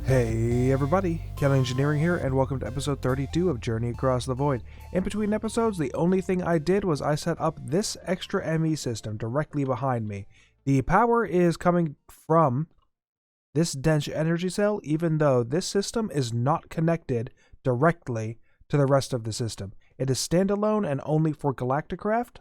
Hey everybody, Kelly Engineering here, and welcome to episode 32 of Journey Across the Void. In between episodes, the only thing I did was I set up this extra ME system directly behind me. The power is coming from this dense energy cell, even though this system is not connected directly to the rest of the system. It is standalone and only for Galacticraft.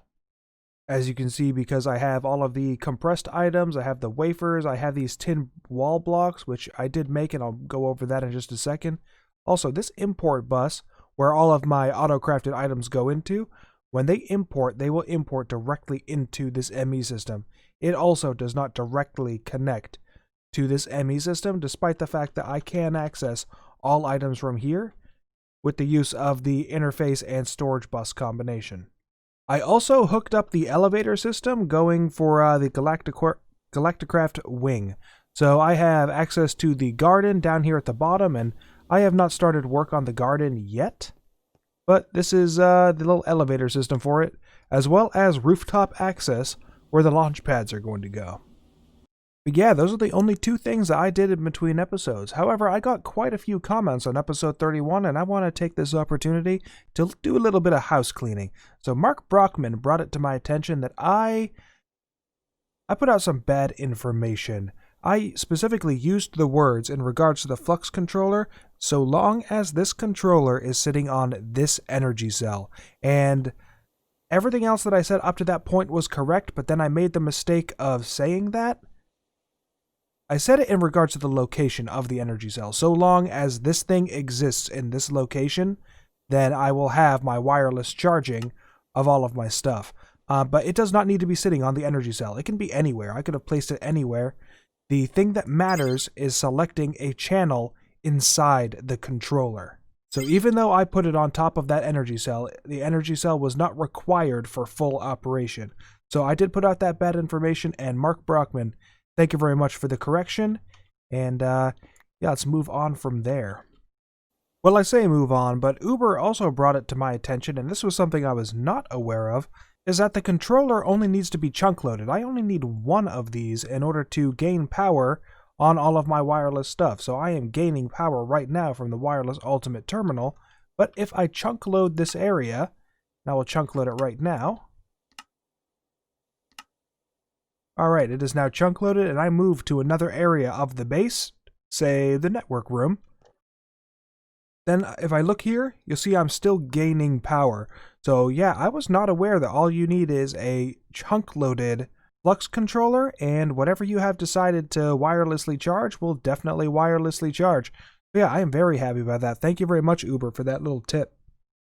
As you can see, because I have all of the compressed items, I have the wafers, I have these tin wall blocks, which I did make, and I'll go over that in just a second. Also, this import bus, where all of my auto-crafted items go into, when they import, they will import directly into this ME system. It also does not directly connect to this ME system, despite the fact that I can access all items from here with the use of the interface and storage bus combination. I also hooked up the elevator system going for the Galacticraft wing. So I have access to the garden down here at the bottom, and I have not started work on the garden yet. But this is the little elevator system for it, as well as rooftop access where the launch pads are going to go. But yeah, those are the only two things that I did in between episodes. However, I got quite a few comments on episode 31, and I want to take this opportunity to do a little bit of house cleaning. So Mark Brockman brought it to my attention that I put out some bad information. I specifically used the words in regards to the flux controller, so long as this controller is sitting on this energy cell. And everything else that I said up to that point was correct, but then I made the mistake of saying that. I said it in regards to the location of the energy cell. So long as this thing exists in this location, then I will have my wireless charging of all of my stuff. But it does not need to be sitting on the energy cell. It can be anywhere. I could have placed it anywhere. The thing that matters is selecting a channel inside the controller. So even though I put it on top of that energy cell, the energy cell was not required for full operation. So I did put out that bad information, and Mark Brockman, thank you very much for the correction, and yeah, let's move on from there. Well, I say move on, but Uber also brought it to my attention, and this was something I was not aware of, is that the controller only needs to be chunk loaded. I only need one of these in order to gain power on all of my wireless stuff. So I am gaining power right now from the wireless ultimate terminal, but if I chunk load this area, and I will chunk load it right now. Alright, it is now chunk loaded, and I move to another area of the base, say the network room. Then if I look here, you'll see I'm still gaining power. So yeah, I was not aware that all you need is a chunk loaded flux controller, and whatever you have decided to wirelessly charge will definitely wirelessly charge. So yeah, I am very happy about that. Thank you very much, Uber, for that little tip.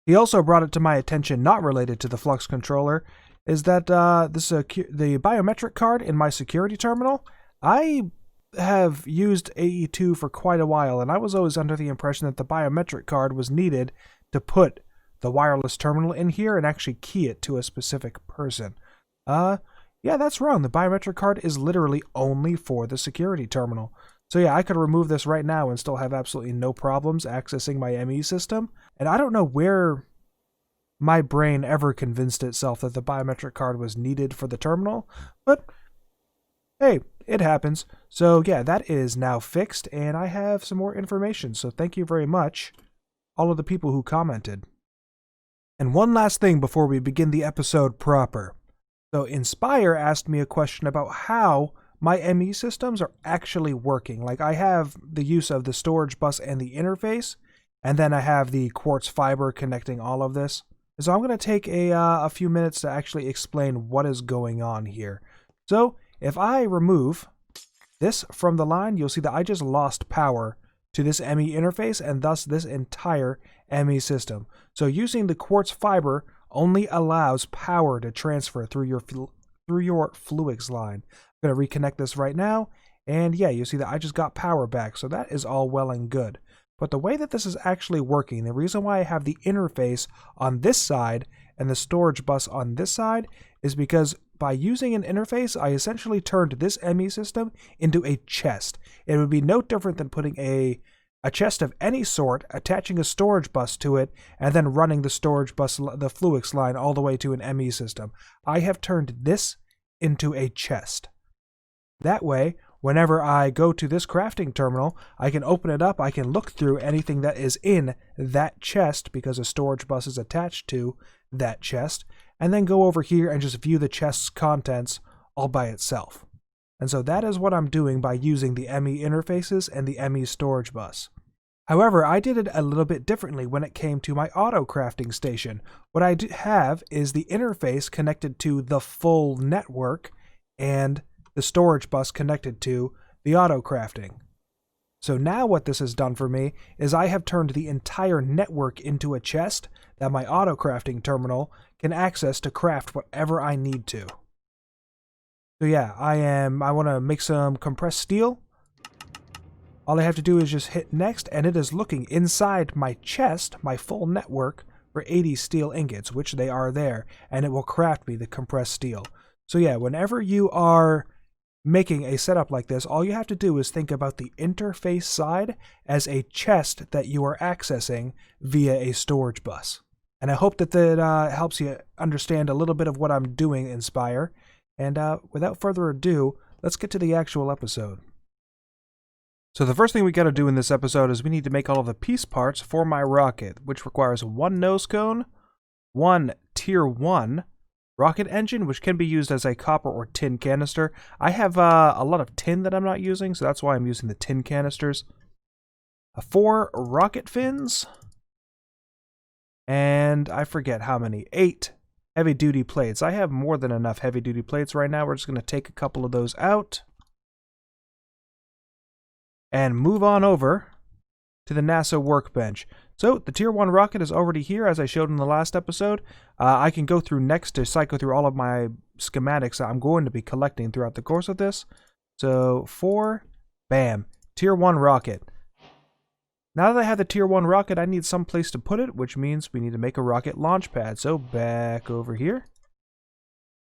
He also brought it to my attention, not related to the flux controller, is that the biometric card in my security terminal, I have used AE2 for quite a while, and I was always under the impression that the biometric card was needed to put the wireless terminal in here and actually key it to a specific person. Yeah, that's wrong. The biometric card is literally only for the security terminal. So yeah, I could remove this right now and still have absolutely no problems accessing my ME system, and I don't know where my brain ever convinced itself that the biometric card was needed for the terminal, but hey, it happens. So yeah, that is now fixed, and I have some more information, so thank you very much, all of the people who commented. And one last thing before we begin the episode proper. So Inspire asked me a question about how my ME systems are actually working. Like, I have the use of the storage bus and the interface, and then I have the quartz fiber connecting all of this. So I'm going to take a few minutes to actually explain what is going on here. So if I remove this from the line, you'll see that I just lost power to this ME interface and thus this entire ME system. So using the quartz fiber only allows power to transfer through your Fluix line. I'm going to reconnect this right now, and yeah, you see that I just got power back. So that is all well and good. But the way that this is actually working, the reason why I have the interface on this side and the storage bus on this side is because by using an interface, I essentially turned this ME system into a chest. It would be no different than putting a chest of any sort, attaching a storage bus to it, and then running the storage bus, the Fluix line, all the way to an ME system. I have turned this into a chest. That way, whenever I go to this crafting terminal, I can open it up, I can look through anything that is in that chest, because a storage bus is attached to that chest, and then go over here and just view the chest's contents all by itself. And so that is what I'm doing by using the ME interfaces and the ME storage bus. However, I did it a little bit differently when it came to my auto crafting station. What I have is the interface connected to the full network and the storage bus connected to the auto crafting. So now what this has done for me is I have turned the entire network into a chest that my auto crafting terminal can access to craft whatever I need to. So yeah, I want to make some compressed steel. All I have to do is just hit next, and it is looking inside my chest, my full network, for 80 steel ingots, which they are there, and it will craft me the compressed steel. So yeah, whenever you are making a setup like this, all you have to do is think about the interface side as a chest that you are accessing via a storage bus. And I hope that helps you understand a little bit of what I'm doing in Spire. And without further ado, let's get to the actual episode. So the first thing we got to do in this episode is we need to make all of the piece parts for my rocket, which requires 1 nose cone, 1 tier 1 rocket engine, which can be used as a copper or tin canister. I have a lot of tin that I'm not using, so that's why I'm using the tin canisters. 4 rocket fins, and I forget how many, 8 heavy-duty plates. I have more than enough heavy-duty plates right now. We're just going to take a couple of those out and move on over to the NASA workbench. So the tier 1 rocket is already here, as I showed in the last episode. I can go through next to cycle through all of my schematics that I'm going to be collecting throughout the course of this. So 4, bam, tier 1 rocket. Now that I have the tier 1 rocket, I need some place to put it, which means we need to make a rocket launch pad. So back over here.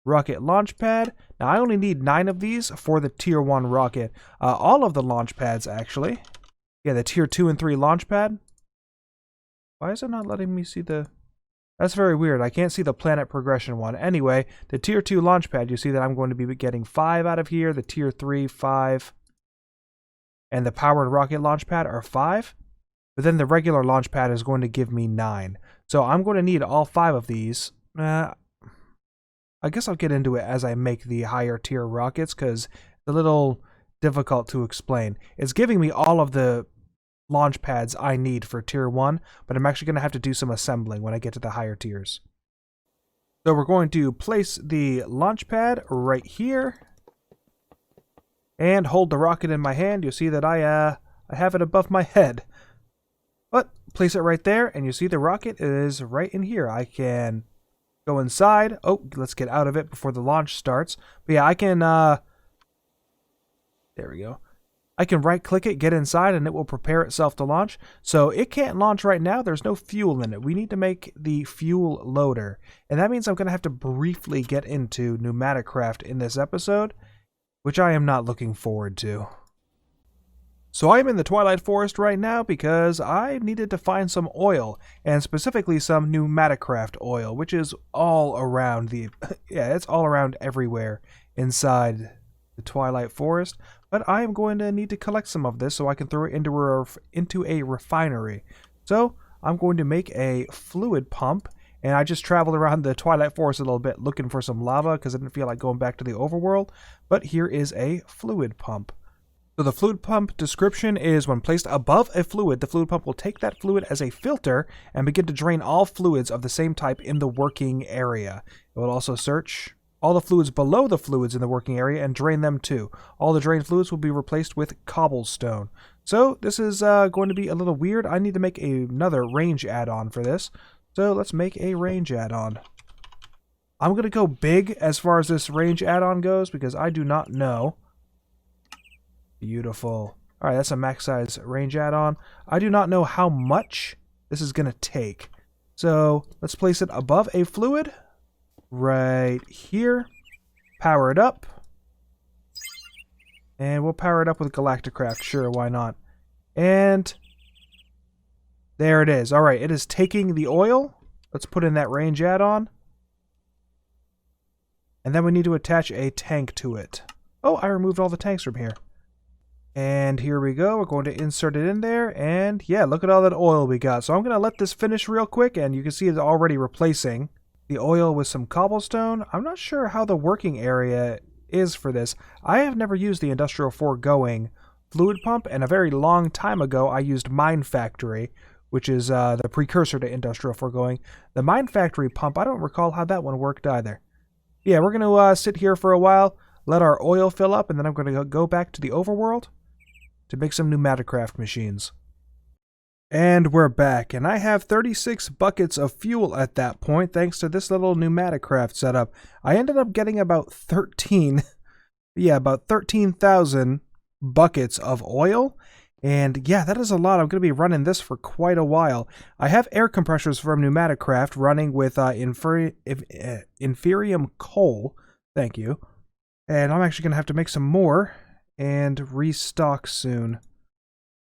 Rocket launch pad. Now I only need 9 of these for the tier 1 rocket. All of the launch pads, actually. Yeah, the tier 2 and 3 launch pad. Why is it not letting me see the... That's very weird. I can't see the planet progression one. Anyway, the tier 2 launch pad, you see that I'm going to be getting 5 out of here. The tier 3, 5. And the powered rocket launch pad are 5. But then the regular launch pad is going to give me 9. So I'm going to need all 5 of these. I guess I'll get into it as I make the higher tier rockets, because it's a little difficult to explain. It's giving me all of the launch pads I need for tier 1, but I'm actually going to have to do some assembling when I get to the higher tiers. So we're going to place the launch pad right here and hold the rocket in my hand. You'll see that I have it above my head. But place it right there, and you see the rocket is right in here. I can go inside. Oh, let's get out of it before the launch starts. But yeah, I can, there we go. I can right-click it, get inside, and it will prepare itself to launch. So it can't launch right now. There's no fuel in it. We need to make the fuel loader. And that means I'm going to have to briefly get into Galacticraft in this episode, which I am not looking forward to. So I am in the Twilight Forest right now because I needed to find some oil, and specifically some Galacticraft oil, which is all around the... yeah, it's all around everywhere inside the Twilight Forest. But I am going to need to collect some of this so I can throw it into a refinery. So I'm going to make a fluid pump, and I just traveled around the Twilight Forest a little bit looking for some lava because I didn't feel like going back to the overworld. But here is a fluid pump. So the fluid pump description is when placed above a fluid, the fluid pump will take that fluid as a filter and begin to drain all fluids of the same type in the working area. It will also search all the fluids below the fluids in the working area and drain them too. All the drained fluids will be replaced with cobblestone. So this is going to be a little weird. I need to make another range add-on for this. So let's make a range add-on. I'm going to go big as far as this range add-on goes because I do not know. Beautiful. Alright, that's a max size range add-on. I do not know how much this is going to take. So let's place it above a fluid. Right here. Power it up. And we'll power it up with Galacticraft. Sure, why not? And there it is. Alright, it is taking the oil. Let's put in that range add-on. And then we need to attach a tank to it. Oh, I removed all the tanks from here. And here we go. We're going to insert it in there. And yeah, look at all that oil we got. So I'm going to let this finish real quick. And you can see it's already replacing the oil with some cobblestone. I'm not sure how the working area is for this. I have never used the Industrial Foregoing fluid pump. And a very long time ago, I used Mine Factory, which is the precursor to Industrial Foregoing. The Mine Factory pump, I don't recall how that one worked either. Yeah, we're going to sit here for a while, let our oil fill up, and then I'm going to go back to the overworld to make some Pneumaticraft machines. And we're back, and I have 36 buckets of fuel at that point, thanks to this little Pneumaticraft setup. I ended up getting about 13,000 buckets of oil, and yeah, that is a lot. I'm going to be running this for quite a while. I have air compressors from Pneumaticraft running with Inferium coal, thank you, and I'm actually going to have to make some more and restock soon.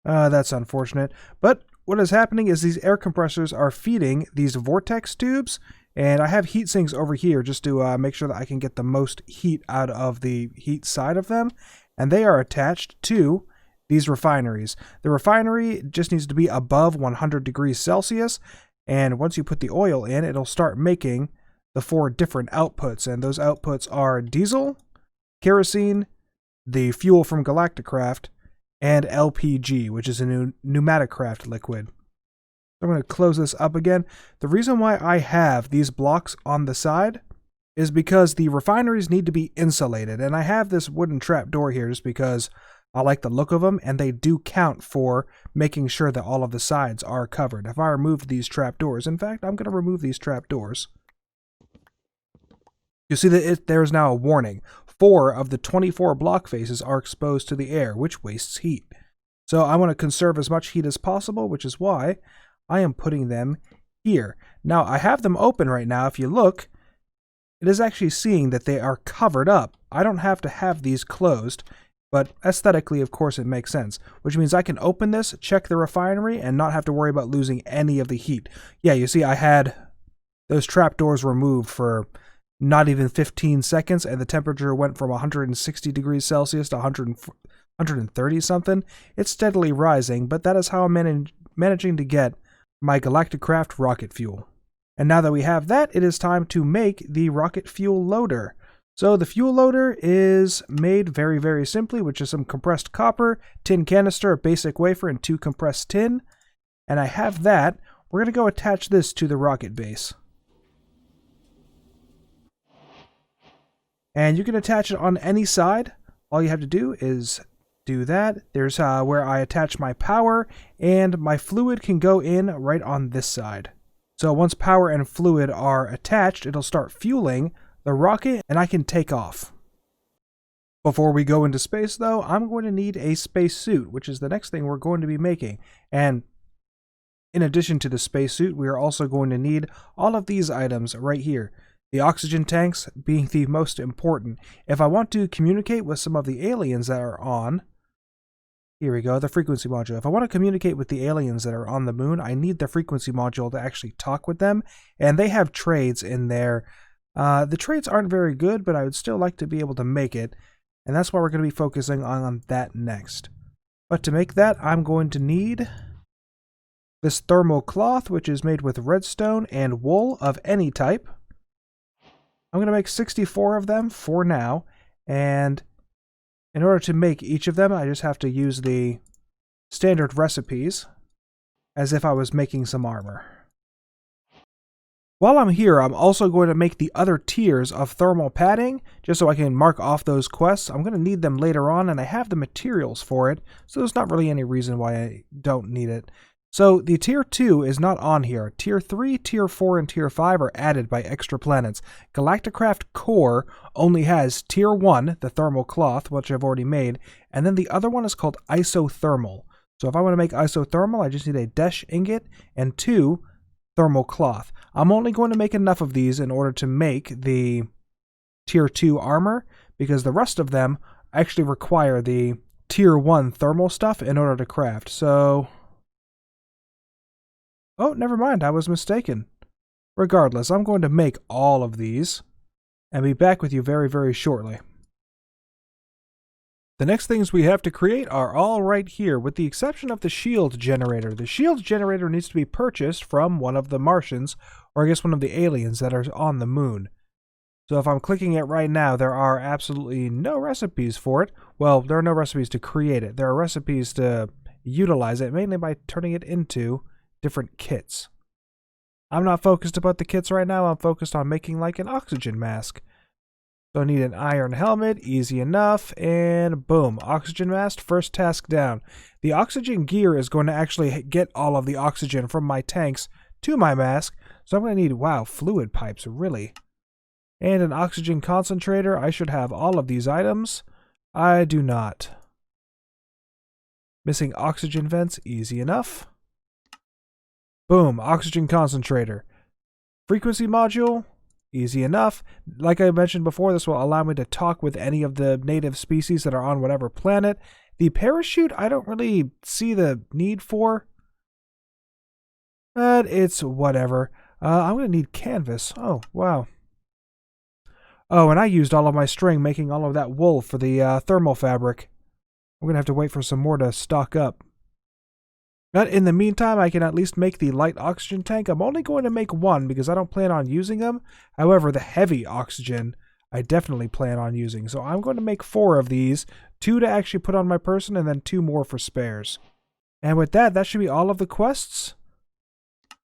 That's unfortunate. But what is happening is these air compressors are feeding these vortex tubes, and I have heat sinks over here just to make sure that I can get the most heat out of the heat side of them, and they are attached to these refineries. The refinery just needs to be above 100 degrees Celsius, and once you put the oil in, it'll start making the 4 different outputs, and those outputs are diesel, kerosene, the fuel from Galacticraft, and LPG, which is a new Pneumaticraft liquid. I'm going to close this up again. The reason why I have these blocks on the side is because the refineries need to be insulated, and I have this wooden trap door here just because I like the look of them, and they do count for making sure that all of the sides are covered. If I removed these trap doors, in fact, I'm going to remove these trap doors. You see that there's now a warning. 4 of the 24 block faces are exposed to the air, which wastes heat. So I want to conserve as much heat as possible, which is why I am putting them here. Now, I have them open right now. If you look, it is actually seeing that they are covered up. I don't have to have these closed, but aesthetically, of course, it makes sense, which means I can open this, check the refinery, and not have to worry about losing any of the heat. Yeah, you see, I had those trapdoors removed for not even 15 seconds, and the temperature went from 160 degrees Celsius to 130 something. It's steadily rising, but that is how I'm managing to get my Galacticraft rocket fuel. And now that we have that, it is time to make the rocket fuel loader. So the fuel loader is made very, very simply, with just some compressed copper, tin canister, a basic wafer, and 2 compressed tin. And I have that. We're going to go attach this to the rocket base. And you can attach it on any side. All you have to do is do that. There's where I attach my power, and my fluid can go in right on this side. So once power and fluid are attached, it'll start fueling the rocket, and I can take off. Before we go into space, though, I'm going to need a spacesuit, which is the next thing we're going to be making. And in addition to the spacesuit, we are also going to need all of these items right here. The oxygen tanks being the most important. If I want to communicate with some of the aliens that are on, here we go, the frequency module. If I want to communicate with the aliens that are on the moon, I need the frequency module to actually talk with them, and they have trades in there. The trades aren't very good, but I would still like to be able to make it, and that's why we're going to be focusing on that next. But to make that, I'm going to need this thermal cloth, which is made with redstone and wool of any type. I'm going to make 64 of them for now, and in order to make each of them, I just have to use the standard recipes as if I was making some armor. While I'm here, I'm also going to make the other tiers of thermal padding, just so I can mark off those quests. I'm going to need them later on, and I have the materials for it, so there's not really any reason why I don't need it. So the tier 2 is not on here. Tier 3, tier 4, and tier 5 are added by extra planets. Galacticraft Core only has tier 1, the thermal cloth, which I've already made, and then the other one is called isothermal. So if I want to make isothermal, I just need a Desh ingot and 2 thermal cloth. I'm only going to make enough of these in order to make the tier 2 armor, because the rest of them actually require the tier 1 thermal stuff in order to craft. So oh, never mind, I was mistaken. Regardless, I'm going to make all of these and be back with you very, very shortly. The next things we have to create are all right here, with the exception of the shield generator. The shield generator needs to be purchased from one of the Martians, or I guess one of the aliens that are on the moon. So if I'm clicking it right now, there are absolutely no recipes for it. Well, there are no recipes to create it. There are recipes to utilize it, mainly by turning it into different kits. I'm not focused about the kits right now. I'm focused on making like an oxygen mask. So I need an iron helmet, easy enough, and boom, oxygen mask, first task down. The oxygen gear is going to actually get all of the oxygen from my tanks to my mask, so I'm going to need, wow, fluid pipes, really. And an oxygen concentrator. I should have all of these items. I do not. Missing oxygen vents, easy enough. Boom, oxygen concentrator. Frequency module, easy enough. Like I mentioned before, this will allow me to talk with any of the native species that are on whatever planet. The parachute, I don't really see the need for, but it's whatever. I'm going to need canvas. Oh, wow. Oh, and I used all of my string making all of that wool for the thermal fabric. I'm going to have to wait for some more to stock up. But in the meantime, I can at least make the light oxygen tank. I'm only going to make one because I don't plan on using them. However, the heavy oxygen, I definitely plan on using. So I'm going to make 4 of these, 2 to actually put on my person, and then 2 more for spares. And with that, that should be all of the quests,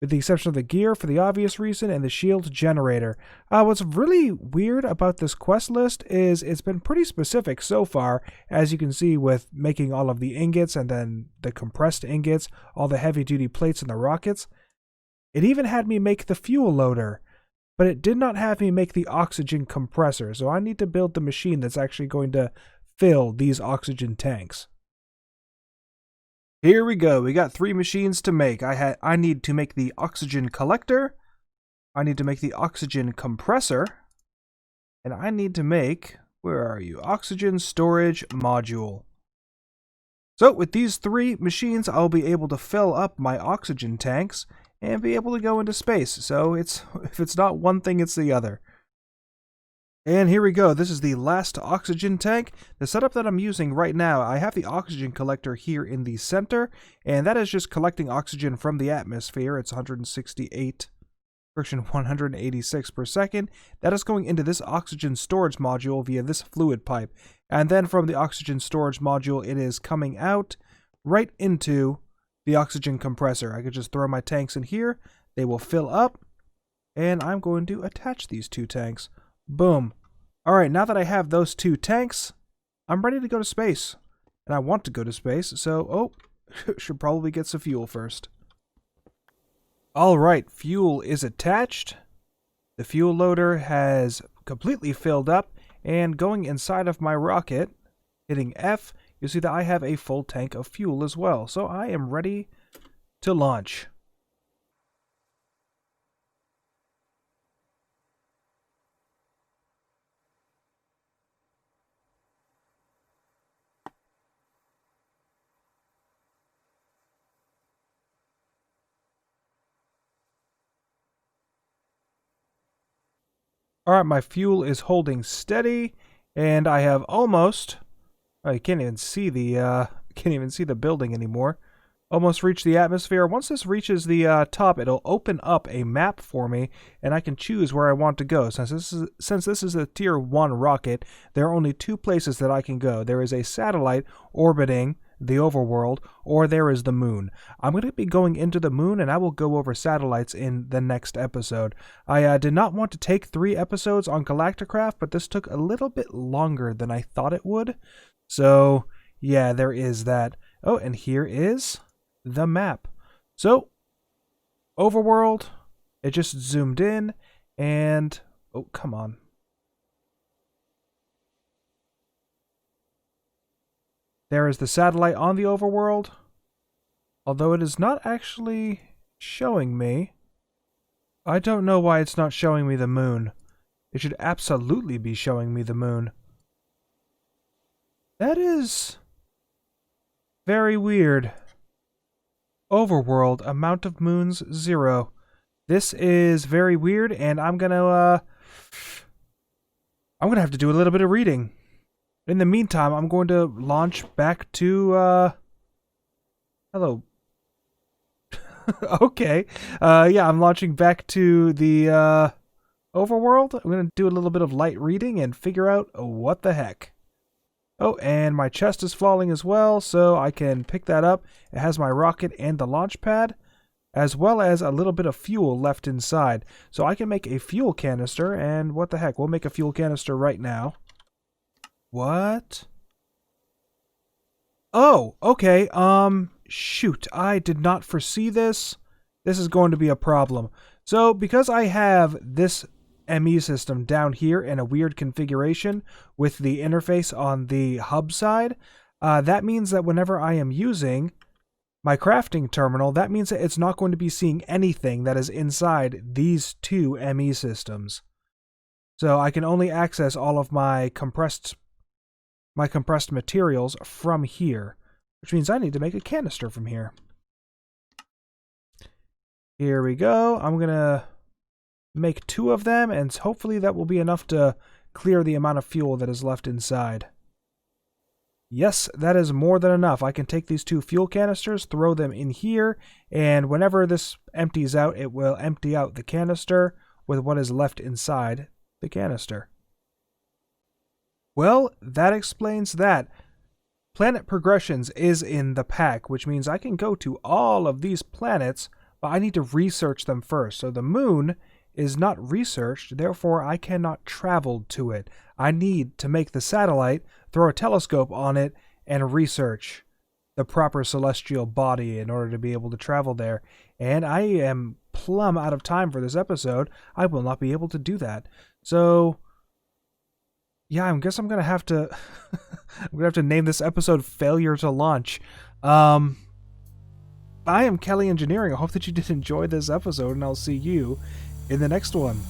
with the exception of the gear for the obvious reason and the shield generator. What's really weird about this quest list is it's been pretty specific so far, as you can see with making all of the ingots and then the compressed ingots, all the heavy duty plates and the rockets. It even had me make the fuel loader, but it did not have me make the oxygen compressor, so I need to build the machine that's actually going to fill these oxygen tanks. Here we go. We got 3 machines to make. I need to make the oxygen collector, I need to make the oxygen compressor, and I need to make, where are you? Oxygen storage module. So with these 3 machines, I'll be able to fill up my oxygen tanks and be able to go into space. So if it's not one thing, it's the other. And here we go. This is the last oxygen tank. The setup that I'm using right now, I have the oxygen collector here in the center, and that is just collecting oxygen from the atmosphere. It's 186 per second. That is going into this oxygen storage module via this fluid pipe. And then from the oxygen storage module, it is coming out right into the oxygen compressor. I could just throw my tanks in here. They will fill up, and I'm going to attach these 2 tanks. Boom. Alright, now that I have those 2 tanks, I'm ready to go to space. And I want to go to space, so, should probably get some fuel first. Alright, fuel is attached. The fuel loader has completely filled up, and going inside of my rocket, hitting F, you'll see that I have a full tank of fuel as well. So I am ready to launch. Alright, my fuel is holding steady, and I have almost, you can't even see the building anymore. Almost reached the atmosphere. Once this reaches the top, it'll open up a map for me, and I can choose where I want to go. Since this is a tier 1 rocket, there are only 2 places that I can go. There is a satellite orbiting the overworld, or there is the moon. I'm going to be going into the moon, and I will go over satellites in the next episode. I did not want to take 3 episodes on Galacticraft, but this took a little bit longer than I thought it would. So, yeah, there is that. Oh, and here is the map. So, overworld, it just zoomed in, and, oh, come on. There is the satellite on the overworld, although it is not actually showing me. I don't know why it's not showing me the moon. It should absolutely be showing me the moon. That is very weird. Overworld, amount of moons, 0. This is very weird, and I'm gonna have to do a little bit of reading. In the meantime, I'm going to launch back to, hello. Okay. Yeah, I'm launching back to the, overworld. I'm going to do a little bit of light reading and figure out what the heck. Oh, and my chest is falling as well, so I can pick that up. It has my rocket and the launch pad, as well as a little bit of fuel left inside. So I can make a fuel canister, and what the heck, we'll make a fuel canister right now. What? Oh, okay, shoot, I did not foresee this. This is going to be a problem. So, because I have this ME system down here in a weird configuration with the interface on the hub side, that means that whenever I am using my crafting terminal, that means that it's not going to be seeing anything that is inside these two ME systems. So I can only access all of my compressed materials from here, which means I need to make a canister from here. Here we go. I'm gonna make 2 of them, and hopefully that will be enough to clear the amount of fuel that is left inside. Yes, that is more than enough. I can take these 2 fuel canisters, throw them in here, and whenever this empties out, it will empty out the canister with what is left inside the canister. Well, that explains that. Planet Progressions is in the pack, which means I can go to all of these planets, but I need to research them first. So the moon is not researched, therefore I cannot travel to it. I need to make the satellite, throw a telescope on it, and research the proper celestial body in order to be able to travel there. And I am plumb out of time for this episode. I will not be able to do that. So yeah, I guess I'm gonna have to name this episode Failure to Launch. I am Kelly Engineering. I hope that you did enjoy this episode, and I'll see you in the next one.